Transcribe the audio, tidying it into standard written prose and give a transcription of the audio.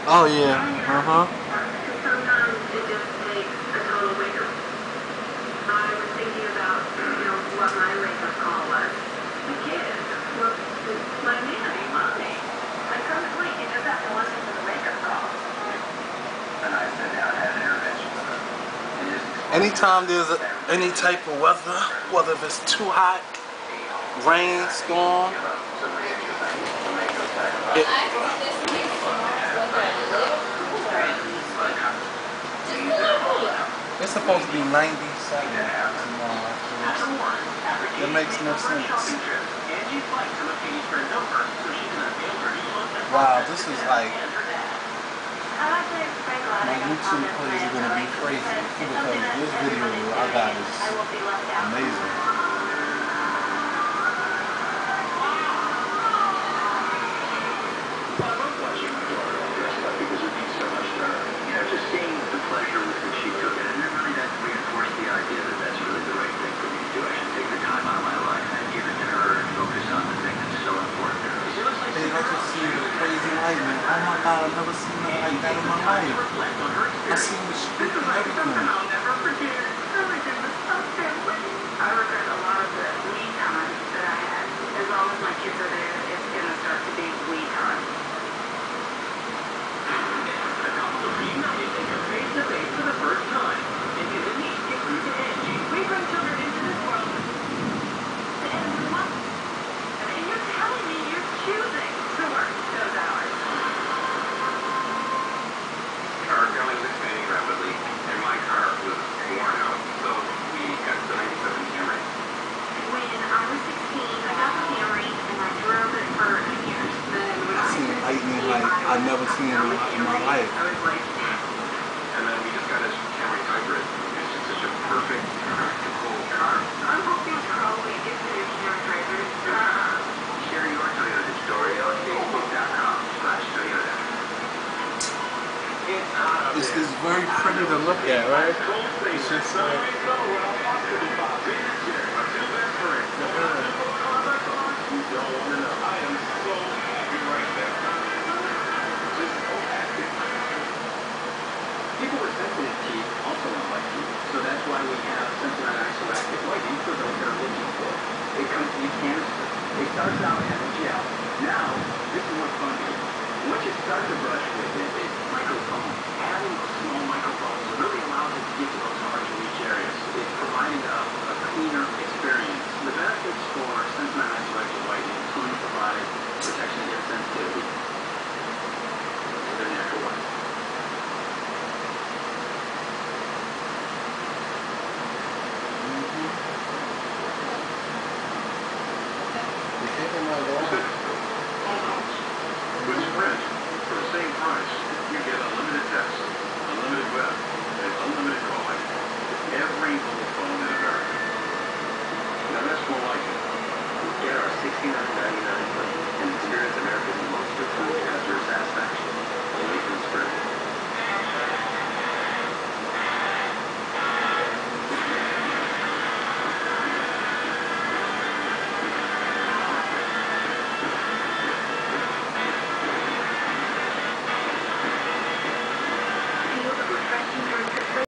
Oh yeah. Uh-huh. Sometimes it just takes a total wake up. I was thinking about, what my wake up call was. The kids were playing Mommy. I couldn't sleep. You just have to listen to the wake up call. And I sat down and had an intervention with her. And just Anytime there's any type of weather, whether if it's too hot, rain, storm, it, it's supposed to be 97 tomorrow. That makes no sense. Wow, this is like, my YouTube plays are gonna be crazy because this video I got is amazing. Just seeing the pleasure with which she took it, and it really does reinforce the idea that that's really the right thing for me to do. I should take the time out of my life and give it to her and focus on the thing that's so important to her. Hey, I just seen the crazy lightning. Oh my God, I've never seen nothing like that in my life. I seen the street and everything. I'll never forget. Really did this stuff family. I regret a lot of the me time that I had. As long as my kids are there, it's gonna start to be we time. Face for the first time. And you didn't need to get through to Angie. We bring children into this world. And what? And you're telling me you're choosing to work those hours. Our family was expanding rapidly, and my car was worn out, so we got the 97 Camry. When I was 16, I got the Camry, and I drove it for a few years. Then when I seen lightning like I've never seen in my life. I was like, and then we just got a Camry hybrid. It's just such a perfect, practical car. I'm hoping to probably get to Camry hybrid. Share your Toyota story on Facebook.com/Toyota. It's very pretty to look at, right? It's just like, People with sensitive teeth also don't like teeth, so that's why we have Sensodyne Isoactive Whitening for those that are looking for it. It comes in canister. It starts out as a gel. Now, this is what's fun here. Once you start to brush with it, it's microfoam. Adding those small microphones really allows it to get to those hard-to-reach areas. It's providing a cleaner experience. The benefits for Sensodyne Isoactive Whitening is going to provide protection against sensitivity. The natural one. Switch French for the same price.